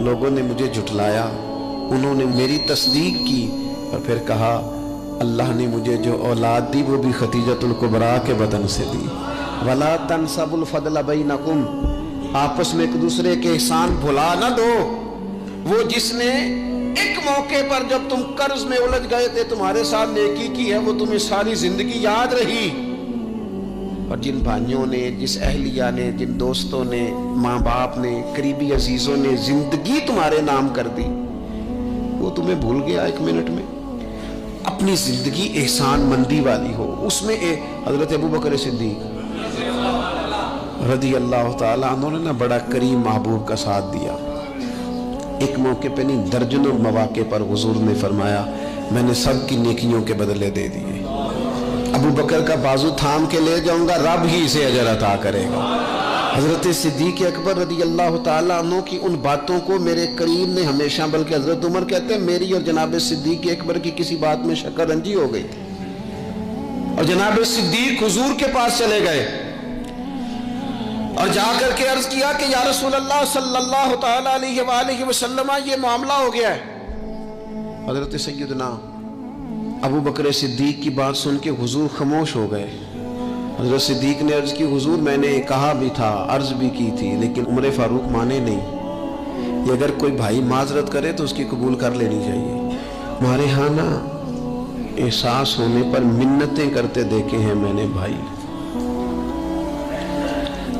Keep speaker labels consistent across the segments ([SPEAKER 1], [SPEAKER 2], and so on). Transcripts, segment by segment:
[SPEAKER 1] لوگوں نے مجھے جھٹلایا، انہوں نے میری تصدیق کی، اور پھر کہا اللہ نے مجھے جو اولاد دی وہ بھی خدیجۃ الکبریٰ کے بدن سے دی۔ وَلَا تَنْسَبُوا الْفَضْلَ بَيْنَكُمْ، آپس میں ایک دوسرے کے احسان بھلا نہ دو۔ وہ جس نے ایک موقع پر جب تم قرض میں الجھ گئے تھے تمہارے ساتھ نیکی کی ہے، وہ تمہیں ساری زندگی یاد رہی، اور جن بھائیوں نے، جس اہلیہ نے، جن دوستوں نے، ماں باپ نے، قریبی عزیزوں نے زندگی تمہارے نام کر دی، وہ تمہیں بھول گیا ایک منٹ میں۔ اپنی زندگی احسان مندی والی ہو، اس میں حضرت ابوبکر صدیق رضی اللہ تعالیٰ عنہ نے بڑا کریم محبوب کا ساتھ دیا۔ ایک موقع پہ نہیں، درجنوں مواقع پر حضور نے فرمایا میں نے سب کی نیکیوں کے بدلے دے دیے، ابو بکر کا بازو تھام کے لے جاؤں گا، رب ہی اسے اجر عطا کرے گا۔ حضرت صدیق اکبر رضی اللہ تعالیٰ عنہ کی ان باتوں کو میرے کریم نے ہمیشہ، بلکہ حضرت عمر کہتے ہیں میری اور جناب صدیق اکبر کی کسی بات میں شکر رنجی ہو گئی تھی، اور جناب صدیق حضور کے پاس چلے گئے اور جا کر کے عرض کیا کہ یا رسول اللہ صلی اللہ تعالیٰ علیہ وآلہ وسلم یہ معاملہ ہو گیا ہے۔ حضرت سیدنا ابو بکر صدیق کی بات سن کے حضور خاموش ہو گئے۔ حضرت صدیق نے عرض کی حضور میں نے کہا بھی تھا، عرض بھی کی تھی، لیکن عمر فاروق مانے نہیں، یہ اگر کوئی بھائی معذرت کرے تو اس کی قبول کر لینی چاہیے۔ ہمارے ہاں نا احساس ہونے پر منتیں کرتے دیکھے ہیں میں نے بھائی،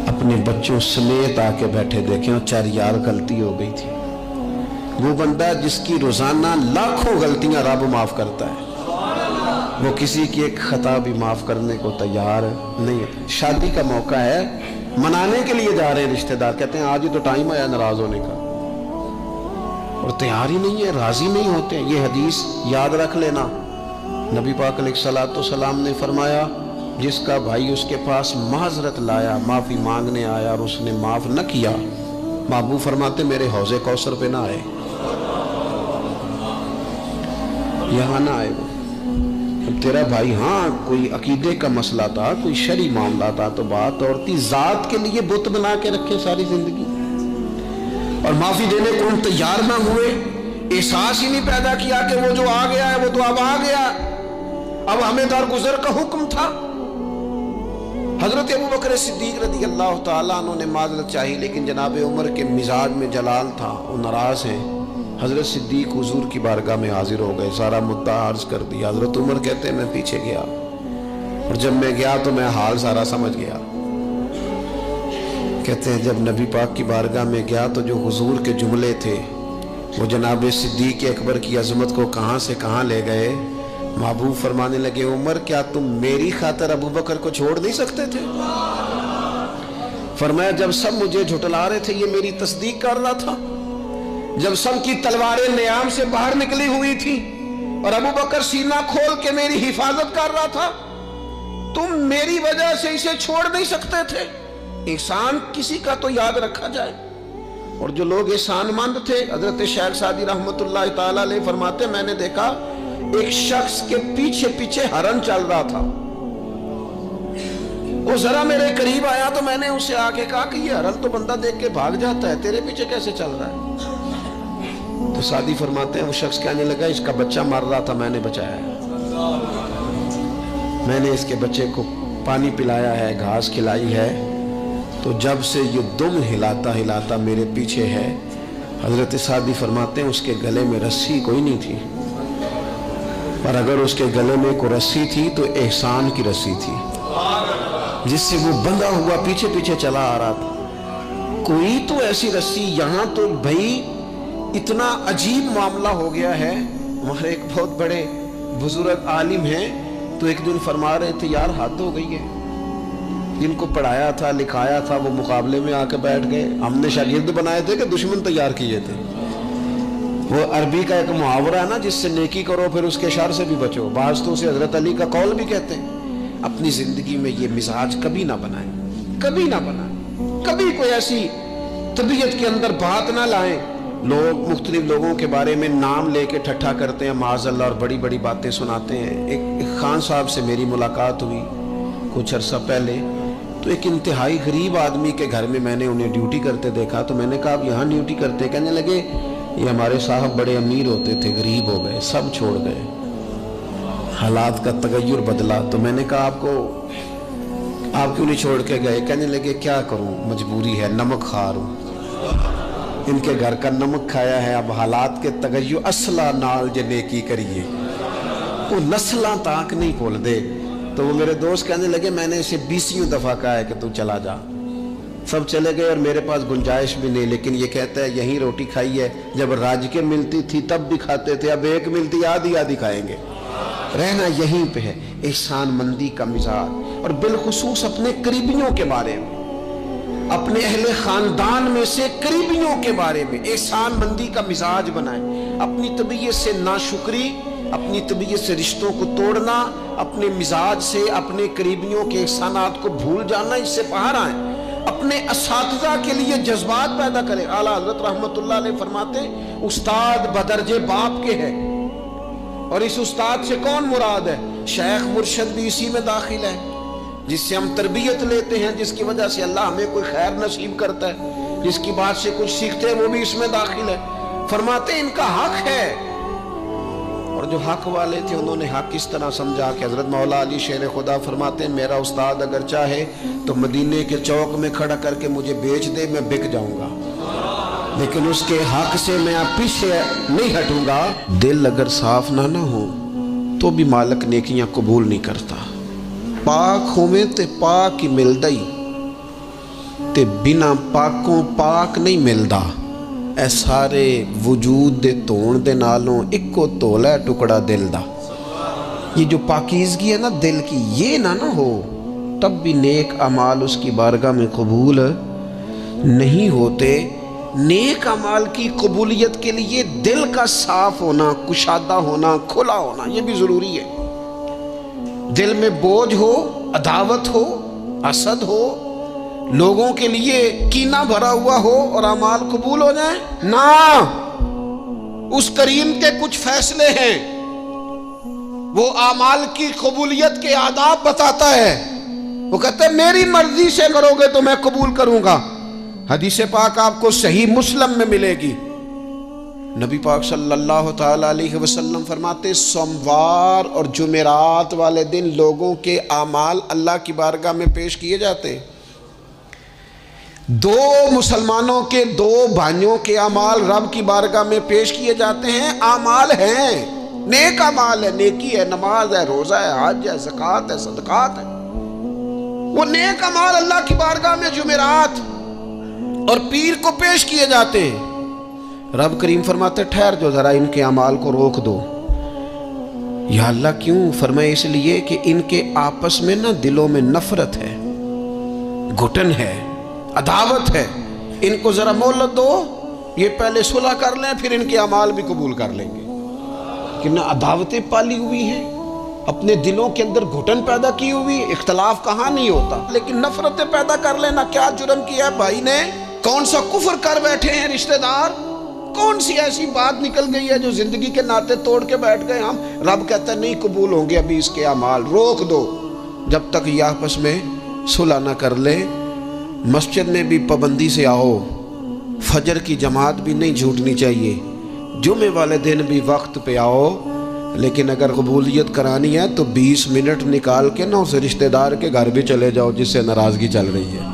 [SPEAKER 1] اپنے بچوں سمیت آ کے بیٹھے دیکھیں اور چار یار غلطی ہو گئی تھی۔ وہ بندہ جس کی روزانہ لاکھوں غلطیاں رب معاف کرتا ہے، وہ کسی کی ایک خطا بھی معاف کرنے کو تیار نہیں ہے۔ شادی کا موقع ہے، منانے کے لیے جا رہے ہیں رشتہ دار، کہتے ہیں آج ہی تو ٹائم آیا ناراض ہونے کا، اور تیار ہی نہیں ہے، راضی نہیں ہوتے۔ یہ حدیث یاد رکھ لینا، نبی پاک علیہ الصلوۃ والسلام نے فرمایا جس کا بھائی اس کے پاس معذرت لایا، معافی مانگنے آیا اور اس نے معاف نہ کیا، محبوب فرماتے میرے حوض کوثر پہ نہ آئے، یہاں نہ آئے۔ وہ تیرا بھائی ہاں کوئی عقیدے کا مسئلہ تھا، کوئی شرعی معاملہ تھا تو بات اور تھی، ذات کے لیے بت بنا کے رکھے ساری زندگی، اور معافی دینے کو ہم تیار نہ ہوئے، احساس ہی نہیں پیدا کیا کہ وہ جو آ گیا ہے وہ تو اب آ گیا، اب ہمیں درگزر کا حکم تھا۔ حضرت ابوبکر صدیق رضی اللہ تعالیٰ عنہ نے معذرت چاہی، لیکن جناب عمر کے مزاج میں جلال تھا، وہ ناراض ہیں۔ حضرت صدیق حضور کی بارگاہ میں حاضر ہو گئے، سارا مدعا عرض کر دیا۔ حضرت عمر کہتے ہیں میں پیچھے گیا، اور جب میں گیا تو میں حال سارا سمجھ گیا۔ کہتے ہیں جب نبی پاک کی بارگاہ میں گیا تو جو حضور کے جملے تھے وہ جناب صدیق اکبر کی عظمت کو کہاں سے کہاں لے گئے۔ محبوب فرمانے لگے عمر کیا تم میری خاطر ابو بکر کو چھوڑ نہیں سکتے تھے؟ فرمایا جب سب مجھے جھٹلا رہے تھے یہ میری تصدیق کر رہا تھا، جب سب کی تلواریں نیام سے باہر نکلی ہوئی تھی اور ابو بکر سینہ کھول کے میری حفاظت کر رہا تھا، تم میری وجہ سے اسے چھوڑ نہیں سکتے تھے۔ احسان کسی کا تو یاد رکھا جائے، اور جو لوگ احسان مند تھے، حضرت شیخ سعدی رحمت اللہ تعالیٰ علیہ فرماتے میں نے دیکھا ایک شخص کے پیچھے پیچھے ہرن چل رہا تھا، وہ ذرا میرے قریب آیا تو میں نے اسے آ کے کہا کہ یہ ہرن تو بندہ دیکھ کے بھاگ جاتا ہے، تیرے پیچھے کیسے چل رہا ہے؟ تو سعدی فرماتے ہیں وہ شخص کہنے لگا اس کا بچہ مر رہا تھا، میں نے بچایا ہے، میں نے اس کے بچے کو پانی پلایا ہے، گھاس کھلائی ہے، تو جب سے یہ دم ہلاتا ہلاتا میرے پیچھے ہے۔ حضرت سعدی فرماتے ہیں اس کے گلے میں رسی کوئی نہیں تھی، اور اگر اس کے گلے میں کوئی رسی تھی تو احسان کی رسی تھی جس سے وہ بندھا ہوا پیچھے پیچھے چلا آ رہا تھا۔ کوئی تو ایسی رسی، یہاں تو بھائی اتنا عجیب معاملہ ہو گیا ہے۔ ہمارے ایک بہت بڑے بزرگ عالم ہیں تو ایک دن فرما رہے تھے یار حد ہو گئی ہے، جن کو پڑھایا تھا لکھایا تھا وہ مقابلے میں آ کے بیٹھ گئے، ہم نے شاگرد بنائے تھے کہ دشمن تیار کیے تھے۔ وہ عربی کا ایک محاورہ ہے نا جس سے نیکی کرو پھر اس کے شر سے بھی بچو، بعض تو اسے حضرت علی کا قول بھی کہتے ہیں۔ اپنی زندگی میں یہ مزاج کبھی نہ بنائیں، کبھی نہ بنائیں، کبھی کوئی ایسی طبیعت کے اندر بات نہ لائیں۔ لوگ مختلف لوگوں کے بارے میں نام لے کے ٹھٹھا کرتے ہیں معاذ اللہ اور بڑی بڑی باتیں سناتے ہیں۔ ایک خان صاحب سے میری ملاقات ہوئی کچھ عرصہ پہلے، تو ایک انتہائی غریب آدمی کے گھر میں میں نے انہیں ڈیوٹی کرتے دیکھا، تو میں نے کہا آپ یہاں ڈیوٹی کرتے؟ کہنے لگے یہ ہمارے صاحب بڑے امیر ہوتے تھے، غریب ہو گئے، سب چھوڑ گئے، حالات کا تغیر بدلا۔ تو میں نے کہا آپ کیوں نہیں چھوڑ کے گئے؟ کہنے لگے کیا کروں، مجبوری ہے، نمک خار ہوں، ان کے گھر کا نمک کھایا ہے، اب حالات کے تغیر، اصلہ نال جے نیکی کریے، وہ نسلاں تاک نہیں بھول دے۔ تو وہ میرے دوست کہنے لگے میں نے اسے 20 دفعہ کہا ہے کہ تو چلا جا، سب چلے گئے اور میرے پاس گنجائش بھی نہیں، لیکن یہ کہتا ہے یہیں روٹی کھائی ہے، جب راج کے ملتی تھی تب بھی کھاتے تھے، اب ایک ملتی آدھی کھائیں گے، رہنا یہیں پہ ہے۔ احسان مندی کا مزاج، اور بالخصوص اپنے قریبیوں کے بارے میں، اپنے اہل خاندان میں سے قریبیوں کے بارے میں احسان مندی کا مزاج بنائیں۔ اپنی طبیعت سے ناشکری، اپنی طبیعت سے رشتوں کو توڑنا، اپنے مزاج سے اپنے قریبیوں کے احسانات کو بھول جانا، اس سے باہر آئیں۔ اپنے اساتذہ کے لیے جذبات پیدا کریں۔ اعلیٰ حضرت رحمت اللہ علیہ فرماتے ہیں استاد بدرجے باپ کے ہے، اور اس استاد سے کون مراد ہے؟ شیخ مرشد بھی اسی میں داخل ہے، جس سے ہم تربیت لیتے ہیں، جس کی وجہ سے اللہ ہمیں کوئی خیر نصیب کرتا ہے، جس کی بات سے کچھ سیکھتے ہیں، وہ بھی اس میں داخل ہے۔ فرماتے ہیں ان کا حق ہے، اور جو حق والے تھے انہوں نے حق اس طرح سمجھا کہ حضرت مولا علی شیر خدا فرماتے ہیں میرا استاد اگر چاہے تو مدینے کے چوک میں کھڑا کر کے مجھے بیچ دے، میں بک جاؤں گا، لیکن اس کے حق سے میں پیچھے نہیں ہٹوں گا۔ دل اگر صاف نہ ہو تو بھی مالک نیکیاں قبول نہیں کرتا۔ پاک ہوئے تے پاک ہی ملدا ہی، تے بنا پاکوں پاک نہیں ملدا۔ اے سارے وجود دے تون دے نالوں اکو تولا ٹکڑا دل دا۔ یہ جو پاکیزگی ہے نا دل کی، یہ نہ ہو تب بھی نیک اعمال اس کی بارگاہ میں قبول نہیں ہوتے۔ نیک اعمال کی قبولیت کے لیے دل کا صاف ہونا، کشادہ ہونا، کھلا ہونا، یہ بھی ضروری ہے۔ دل میں بوجھ ہو، عداوت ہو، حسد ہو، لوگوں کے لیے کینہ بھرا ہوا ہو اور اعمال قبول ہو جائیں نہ۔ اس کریم کے کچھ فیصلے ہیں، وہ اعمال کی قبولیت کے آداب بتاتا ہے۔ وہ کہتے ہیں میری مرضی سے کرو گے تو میں قبول کروں گا۔ حدیث پاک آپ کو صحیح مسلم میں ملے گی۔ نبی پاک صلی اللہ تعالی علیہ وسلم فرماتے سوموار اور جمعرات والے دن لوگوں کے اعمال اللہ کی بارگاہ میں پیش کیے جاتے ہیں۔ دو مسلمانوں کے، دو بھائیوں کے اعمال رب کی بارگاہ میں پیش کیے جاتے ہیں۔ اعمال ہیں، نیک اعمال ہے، نیکی ہے، نماز ہے، روزہ ہے، حج ہے، زکوٰۃ ہے، صدقات ہے، وہ نیک اعمال اللہ کی بارگاہ میں جمعرات اور پیر کو پیش کیے جاتے ہیں۔ رب کریم فرماتے ٹھہر جو ذرا ان کے اعمال کو روک دو۔ یا اللہ کیوں؟ فرمائے اس لیے کہ ان کے آپس میں نا دلوں میں نفرت ہے، گھٹن ہے، عداوت ہے، ان کو ذرا مہلت دو، یہ پہلے صلح کر لیں پھر ان کے اعمال بھی قبول کر لیں گے۔ کہ نہ عداوتیں پالی ہوئی ہیں، اپنے دلوں کے اندر گھٹن پیدا کی ہوئی، اختلاف کہاں نہیں ہوتا، لیکن نفرتیں پیدا کر لینا۔ کیا جرم کیا ہے بھائی نے؟ کون سا کفر کر بیٹھے ہیں رشتہ دار؟ کون سی ایسی بات نکل گئی ہے جو زندگی کے ناطے توڑ کے بیٹھ گئے ہم؟ رب کہتا ہے نہیں قبول ہوں گے ابھی اس کے اعمال، روک دو جب تک یہ آپس میں صلح نہ کر لے۔ مسجد میں بھی پابندی سے آؤ، فجر کی جماعت بھی نہیں چھوٹنی چاہیے، جمعے والے دن بھی وقت پہ آؤ، لیکن اگر قبولیت کرانی ہے تو 20 منٹ نکال کے نا اس رشتہ دار کے گھر بھی چلے جاؤ جس سے ناراضگی چل رہی ہے،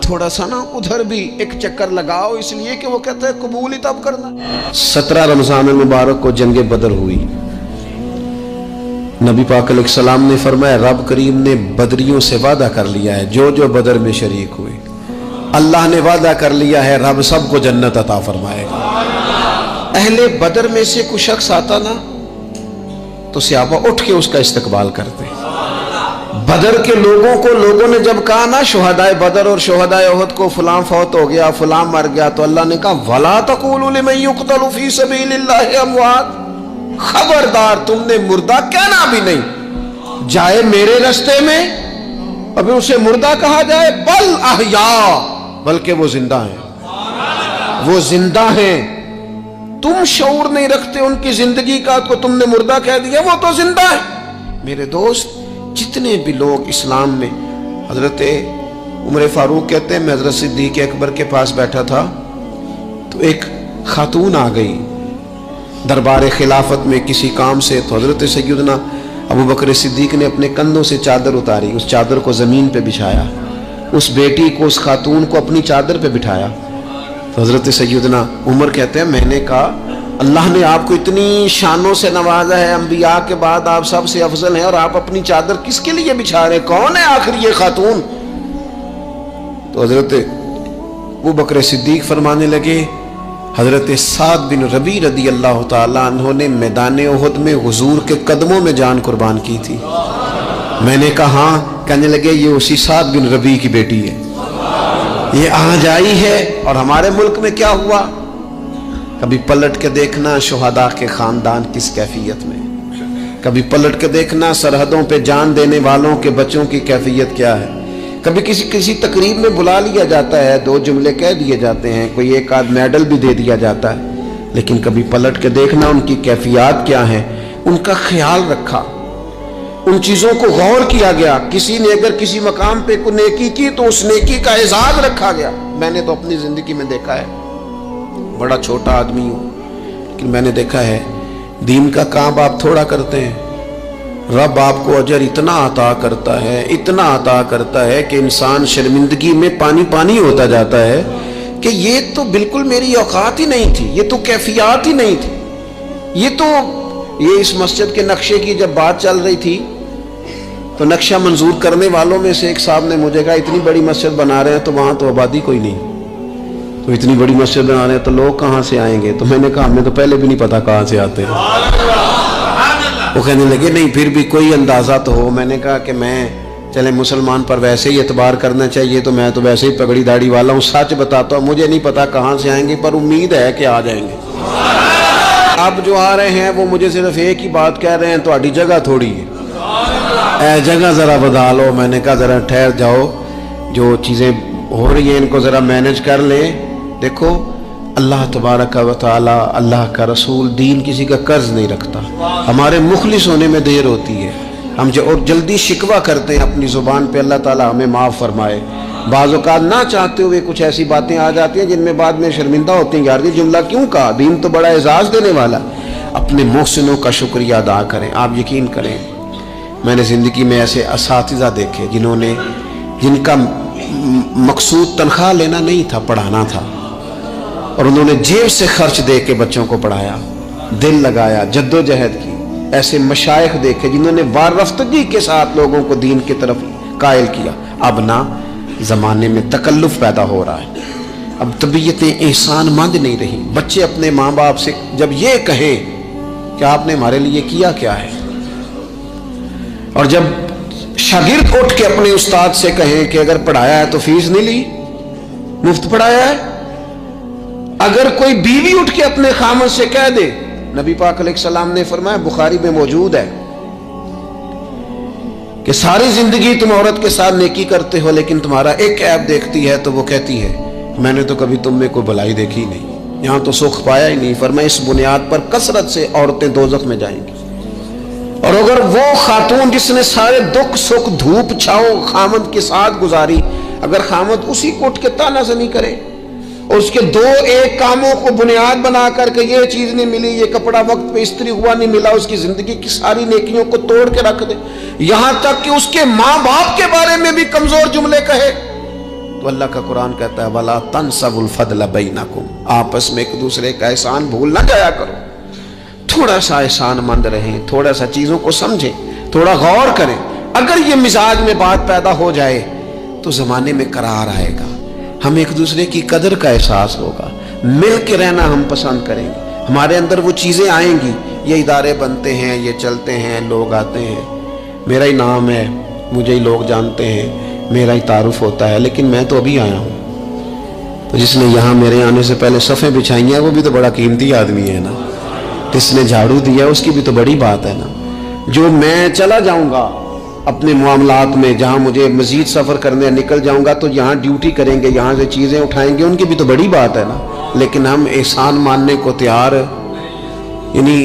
[SPEAKER 1] تھوڑا سا نا ادھر بھی ایک چکر لگاؤ، اس لیے کہ وہ کہتا ہے قبول ہی تب کرنا۔ 17 رمضان مبارک کو جنگ بدر ہوئی۔ نبی پاک علیہ السلام نے فرمایا رب کریم نے بدریوں سے وعدہ کر لیا ہے جو جو بدر میں شریک ہوئے، اللہ نے وعدہ کر لیا ہے رب سب کو جنت عطا فرمائے گا۔ اہل بدر میں سے کوئی شخص آتا نا تو صحابہ اٹھ کے اس کا استقبال کرتے۔ بدر کے لوگوں نے جب کہا نا شہدائے بدر اور شہدائے احد کو فلاں فوت ہو گیا، فلاں مر گیا، تو اللہ نے کہا وَلَا تَقُولُوا لِمَن يُقْتَلُ فِي سَبِيلِ اللَّهِ أَمْوَاتٌ، خبردار تم نے مردہ کہنا بھی نہیں، جائے میرے رستے میں ابھی اسے مردہ کہا جائے، بل احیاء، بلکہ وہ زندہ ہیں، وہ زندہ ہیں۔ تم شعور نہیں رکھتے ان کی زندگی کا تو تم نے مردہ کہہ دیا، وہ تو زندہ ہے۔ میرے دوست جتنے بھی لوگ اسلام میں حضرت عمر فاروق کہتے ہیں میں حضرت صدیق اکبر کے پاس بیٹھا تھا تو ایک خاتون آ گئی دربار خلافت میں کسی کام سے، تو حضرت سیدنا ابو بکر صدیق نے اپنے کندھوں سے چادر اتاری، اس چادر کو زمین پہ بچھایا، اس بیٹی کو، اس خاتون کو اپنی چادر پہ بٹھایا۔ تو حضرت سیدنا عمر کہتے ہیں میں نے کہا اللہ نے آپ کو اتنی شانوں سے نوازا ہے، انبیاء کے بعد آپ سب سے افضل ہیں، اور آپ اپنی چادر کس کے لیے بچھا رہے ہیں؟ کون ہے آخر یہ خاتون؟ تو حضرت ابو بکر صدیق فرمانے لگے حضرت سعد بن ربیع رضی اللہ تعالیٰ عنہ نے میدان احد میں حضور کے قدموں میں جان قربان کی تھی۔ میں نے کہا ہاں، کہنے لگے یہ اسی سعد بن ربیع کی بیٹی ہے، یہ آج آئی ہے۔ اور ہمارے ملک میں کیا ہوا؟ کبھی پلٹ کے دیکھنا شہداء کے خاندان کس کیفیت میں، کبھی پلٹ کے دیکھنا سرحدوں پہ جان دینے والوں کے بچوں کی کیفیت کیا ہے۔ کبھی کسی تقریب میں بلا لیا جاتا ہے، 2 جملے کہہ دیے جاتے ہیں، کوئی ایک آدھ میڈل بھی دے دیا جاتا ہے، لیکن کبھی پلٹ کے دیکھنا ان کی کیفیات کیا ہیں، ان کا خیال رکھا، ان چیزوں کو غور کیا گیا۔ کسی نے اگر کسی مقام پہ کوئی نیکی کی تو اس نیکی کا اعزاز رکھا گیا۔ میں نے تو اپنی زندگی میں دیکھا ہے، بڑا چھوٹا آدمی ہوں لیکن میں نے دیکھا ہے دین کا کام آپ تھوڑا کرتے ہیں، رب آپ کو اجر اتنا عطا کرتا ہے، اتنا عطا کرتا ہے کہ انسان شرمندگی میں پانی پانی ہوتا جاتا ہے کہ یہ تو بالکل میری اوقات ہی نہیں تھی، یہ تو کیفیات ہی نہیں تھی، یہ اس مسجد کے نقشے کی جب بات چل رہی تھی تو نقشہ منظور کرنے والوں میں سے ایک صاحب نے مجھے کہا اتنی بڑی مسجد بنا رہے ہیں تو وہاں تو آبادی کوئی نہیں، تو اتنی بڑی مسجد بنا رہے ہیں تو لوگ کہاں سے آئیں گے؟ تو میں نے کہا ہمیں تو پہلے بھی نہیں پتا کہاں سے آتے ہیں۔ وہ کہنے لگے نہیں پھر بھی کوئی اندازہ تو ہو۔ میں نے کہا کہ چلے مسلمان پر ویسے ہی اعتبار کرنا چاہیے، تو میں تو ویسے ہی پگڑی داڑھی والا ہوں، سچ بتاتا ہوں مجھے نہیں پتا کہاں سے آئیں گے، پر امید ہے کہ آ جائیں گے۔ اب جو آ رہے ہیں وہ مجھے صرف ایک ہی بات کہہ رہے ہیں تہاڈی جگہ تھوڑی ہے، اے جگہ ذرا بدا لو۔ میں نے کہا ذرا ٹھہر جاؤ، جو چیزیں ہو رہی ہیں ان کو ذرا مینج کر لیں۔ دیکھو اللہ تبارک و تعالی، اللہ کا رسول دین کسی کا قرض نہیں رکھتا، ہمارے مخلص ہونے میں دیر ہوتی ہے، ہم اور جلدی شکوہ کرتے ہیں اپنی زبان پہ، اللہ تعالی ہمیں معاف فرمائے۔ بعض اوقات نہ چاہتے ہوئے کچھ ایسی باتیں آ جاتی ہیں جن میں بعد میں شرمندہ ہوتے ہیں، یار یہ جملہ کیوں کہا، دین تو بڑا اعزاز دینے والا۔ اپنے محسنوں کا شکریہ ادا کریں۔ آپ یقین کریں میں نے زندگی میں ایسے اساتذہ دیکھے جن کا مقصود تنخواہ لینا نہیں تھا، پڑھانا تھا، اور انہوں نے جیب سے خرچ دے کے بچوں کو پڑھایا، دل لگایا، جدوجہد کی۔ ایسے مشائخ دیکھے جنہوں نے وارفتگی کے ساتھ لوگوں کو دین کی طرف قائل کیا۔ اب نہ زمانے میں تکلف پیدا ہو رہا ہے، اب طبیعتیں احسان مند نہیں رہی۔ بچے اپنے ماں باپ سے جب یہ کہیں کہ آپ نے ہمارے لیے کیا کیا ہے، اور جب شاگرد اٹھ کے اپنے استاد سے کہیں کہ اگر پڑھایا ہے تو فیس نہیں لی، مفت پڑھایا ہے۔ اگر کوئی بیوی اٹھ کے اپنے خامد سے کہہ دے، نبی پاک علیہ السلام نے فرمایا، بخاری میں موجود ہے، کہ ساری زندگی تم عورت کے ساتھ نیکی کرتے ہو لیکن تمہارا ایک عیب دیکھتی ہے تو وہ کہتی ہے میں نے تو کبھی تم میں کوئی بھلائی دیکھی نہیں، یہاں تو سکھ پایا ہی نہیں۔ فرمایا اس بنیاد پر کثرت سے عورتیں دوزخ میں جائیں گی۔ اور اگر وہ خاتون جس نے سارے دکھ سکھ دھوپ چھاؤ خامد کے ساتھ گزاری، اگر خامد اسی کو اٹھ کے تانا زنی کرے اور اس کے 2-1 کاموں کو بنیاد بنا کر کے یہ چیز نہیں ملی، یہ کپڑا وقت پہ استری ہوا نہیں ملا، اس کی زندگی کی ساری نیکیوں کو توڑ کے رکھ دے، یہاں تک کہ اس کے ماں باپ کے بارے میں بھی کمزور جملے کہے، تو اللہ کا قرآن کہتا ہے وَلَا تَنْسَوُا الْفَضْلَ بَيْنَكُمْ، آپس میں ایک دوسرے کا احسان بھول نہ جایا کرو۔ تھوڑا سا احسان مند رہیں، تھوڑا سا چیزوں کو سمجھیں، تھوڑا غور کریں۔ اگر یہ مزاج میں بات پیدا ہو جائے تو زمانے میں قرار آئے گا، ہم ایک دوسرے کی قدر کا احساس ہوگا، مل کے رہنا ہم پسند کریں گے، ہمارے اندر وہ چیزیں آئیں گی۔ یہ ادارے بنتے ہیں، یہ چلتے ہیں، لوگ آتے ہیں، میرا ہی نام ہے، مجھے ہی لوگ جانتے ہیں، میرا ہی تعارف ہوتا ہے، لیکن میں تو ابھی آیا ہوں، تو جس نے یہاں میرے آنے سے پہلے صفیں بچھائی ہیں وہ بھی تو بڑا قیمتی آدمی ہے نا، جس نے جھاڑو دیا اس کی بھی تو بڑی بات ہے نا۔ جو میں چلا جاؤں گا اپنے معاملات میں، جہاں مجھے مزید سفر کرنے نکل جاؤں گا تو یہاں ڈیوٹی کریں گے، یہاں سے چیزیں اٹھائیں گے، ان کی بھی تو بڑی بات ہے نا۔ لیکن ہم احسان ماننے کو تیار، یعنی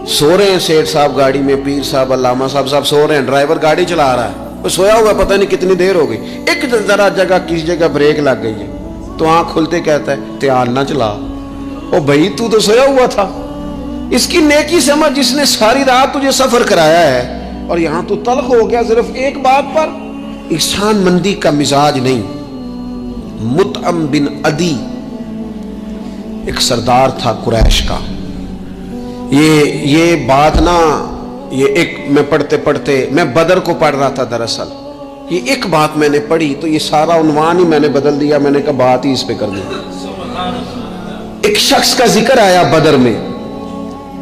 [SPEAKER 1] سو رہے ہیں سیٹھ صاحب گاڑی میں، پیر صاحب، علامہ صاحب سو رہے ہیں، ڈرائیور گاڑی چلا رہا ہے، وہ سویا ہوا پتہ نہیں کتنی دیر ہو گئی، ایک ذرا جگہ کسی جگہ بریک لگ گئی ہے تو آنکھ کھلتے کہتا ہے دھیان نہ چلا، او بھائی تو سویا ہوا تھا۔ اس کی نیکی سمجھ، جس نے ساری رات تجھے سفر کرایا ہے اور یہاں تو تلخ ہو گیا صرف ایک بات پر۔ احسان مندی کا مزاج نہیں۔ مطعم بن عدی ایک سردار تھا قریش کا، یہ بات نا، یہ ایک میں پڑھتے میں بدر کو پڑھ رہا تھا دراصل، یہ ایک بات میں نے پڑھی تو یہ سارا عنوان ہی میں نے بدل دیا، میں نے کہا بات ہی اس پہ کر دی۔ ایک شخص کا ذکر آیا بدر میں،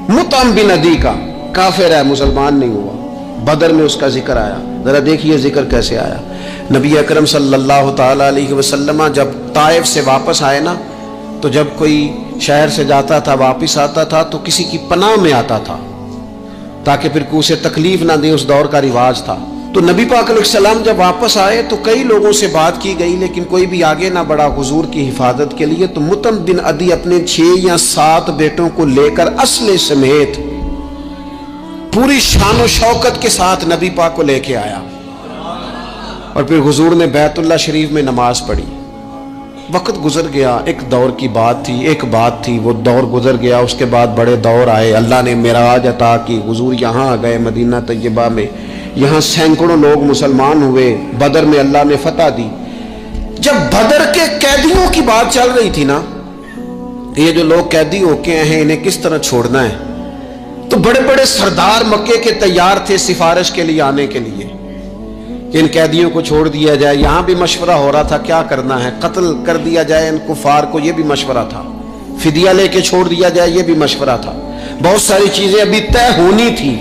[SPEAKER 1] مطعم بن عدی کا، کافر ہے، مسلمان نہیں ہوا، بدر میں اس کا ذکر آیا۔ ذرا دیکھیے ذکر کیسے آیا۔ نبی اکرم صلی اللہ تعالی علیہ وسلم جب طائف سے واپس آئے نا، تو جب کوئی شہر سے جاتا تھا واپس آتا تھا تو کسی کی پناہ میں آتا تھا تاکہ پھر اسے تکلیف نہ دے، اس دور کا رواج تھا۔ تو نبی پاک علیہ السلام جب واپس آئے تو کئی لوگوں سے بات کی گئی لیکن کوئی بھی آگے نہ بڑھا حضور کی حفاظت کے لیے۔ تو مطعم بن عدی اپنے 6 یا 7 بیٹوں کو لے کر اسلحے سمیت پوری شان و شوکت کے ساتھ نبی پاک کو لے کے آیا، اور پھر حضور نے بیت اللہ شریف میں نماز پڑھی۔ وقت گزر گیا، ایک دور کی بات تھی، وہ دور گزر گیا، اس کے بعد بڑے دور آئے، اللہ نے معراج عطا کی، حضور یہاں آ گئے مدینہ طیبہ میں، یہاں سینکڑوں لوگ مسلمان ہوئے، بدر میں اللہ نے فتح دی۔ جب بدر کے قیدیوں کی بات چل رہی تھی نا، یہ جو لوگ قیدی ہو کے ہیں انہیں کس طرح چھوڑنا ہے، تو بڑے بڑے سردار مکے کے تیار تھے سفارش کے لیے آنے کے لیے کہ ان قیدیوں کو چھوڑ دیا جائے۔ یہاں بھی مشورہ ہو رہا تھا کیا کرنا ہے، قتل کر دیا جائے ان کفار کو، یہ بھی مشورہ تھا، فدیہ لے کے چھوڑ دیا جائے، یہ بھی مشورہ تھا، بہت ساری چیزیں ابھی طے ہونی تھی۔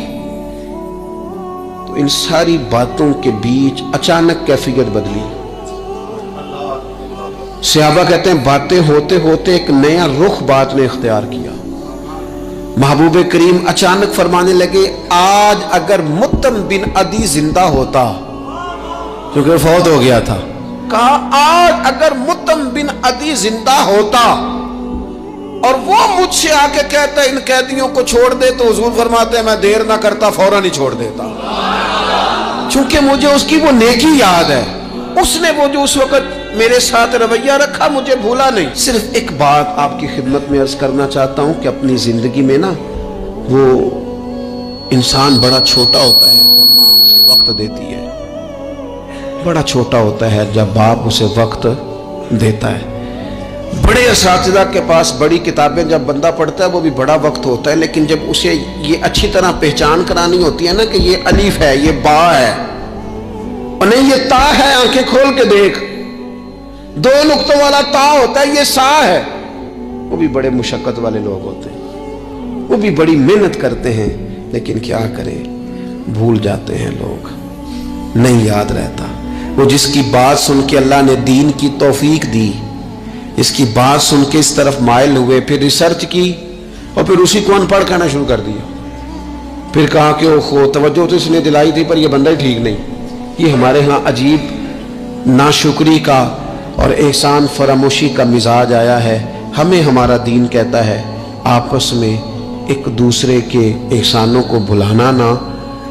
[SPEAKER 1] تو ان ساری باتوں کے بیچ اچانک کیفیت بدلی۔ صحابہ کہتے ہیں باتیں ہوتے ہوتے ایک نیا رخ بات نے اختیار کیا۔ محبوب کریم اچانک فرمانے لگے آج اگر مطعم بن عدی زندہ ہوتا، کیونکہ فوت ہو گیا تھا، کہا آج اگر مطعم بن عدی زندہ ہوتا اور وہ مجھ سے آ کے کہتا ان قیدیوں کو چھوڑ دے، تو حضور فرماتے ہیں میں دیر نہ کرتا، فوراً ہی چھوڑ دیتا، چونکہ مجھے اس کی وہ نیکی یاد ہے، اس نے وہ جو اس وقت میرے ساتھ رویہ رکھا مجھے بھولا نہیں۔ صرف ایک بات آپ کی خدمت میں عرض کرنا چاہتا ہوں کہ اپنی زندگی میں نا وہ انسان بڑا چھوٹا ہوتا ہے جب ماں اسے وقت دیتی ہے، بڑا چھوٹا ہوتا ہے جب باپ اسے وقت دیتا ہے۔ بڑے اساتذہ کے پاس بڑی کتابیں جب بندہ پڑھتا ہے وہ بھی بڑا وقت ہوتا ہے، لیکن جب اسے یہ اچھی طرح پہچان کرانی ہوتی ہے نا کہ یہ الف ہے، یہ با ہے، اور نہیں یہ تا ہے، آنکھیں کھول کے دیکھ، 2 نقطوں والا تا ہوتا ہے، یہ سا ہے، وہ بھی بڑے مشقت والے لوگ ہوتے ہیں، وہ بھی بڑی محنت کرتے ہیں، لیکن کیا کریں بھول جاتے ہیں لوگ، نہیں یاد رہتا۔ وہ جس کی بات سن کے اللہ نے دین کی توفیق دی، اس کی بات سن کے اس طرف مائل ہوئے، پھر ریسرچ کی اور پھر اسی کو ان پڑھ کہنا شروع کر دیا، پھر کہا کہ اوہو توجہ تو اس نے دلائی تھی پر یہ بندہ ہی ٹھیک نہیں۔ یہ ہمارے ہاں عجیب ناشکری کا اور احسان فراموشی کا مزاج آیا ہے۔ ہمیں ہمارا دین کہتا ہے آپس میں ایک دوسرے کے احسانوں کو بھلانا نہ،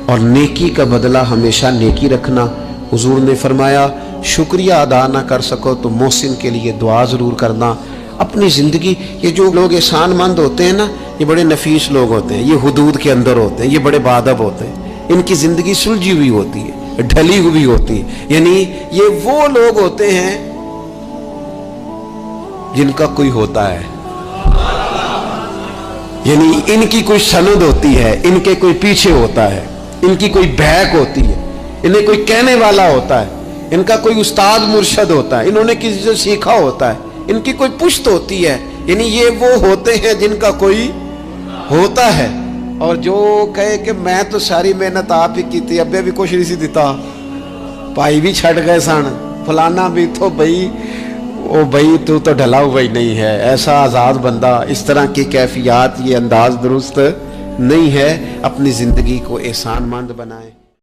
[SPEAKER 1] اور نیکی کا بدلہ ہمیشہ نیکی رکھنا۔ حضور نے فرمایا شکریہ ادا نہ کر سکو تو محسن کے لیے دعا ضرور کرنا۔ اپنی زندگی، یہ جو لوگ احسان مند ہوتے ہیں نا یہ بڑے نفیس لوگ ہوتے ہیں، یہ حدود کے اندر ہوتے ہیں، یہ بڑے باادب ہوتے ہیں، ان کی زندگی سلجھی ہوئی ہوتی ہے، ڈھلی ہوئی ہوتی ہے، یعنی یہ وہ لوگ ہوتے ہیں جن کا کوئی ہوتا ہے، یعنی ان کی کوئی سند ہوتی ہے، ان کے کوئی پیچھے ہوتا ہے، ان کی کوئی بہک ہوتی ہے، انہیں کوئی کہنے والا ہوتا ہے، ان کا کوئی استاد مرشد ہوتا ہے، انہوں نے کسی سے سیکھا ہوتا ہے، ان کی کوئی پشت ہوتی ہے، یعنی یہ وہ ہوتے ہیں جن کا کوئی ہوتا ہے۔ اور جو کہے کہ میں تو ساری محنت آپ ہی کی تھی، ابے بھی کچھ نہیں سی دیتا، پائی بھی چھٹ گئے سن، فلانا بھی تو بھائی او بھائی تو ڈھلا ہوا ہی نہیں ہے، ایسا آزاد بندہ، اس طرح کی کیفیات، یہ انداز درست نہیں ہے۔ اپنی زندگی کو احسان مند بنائیں۔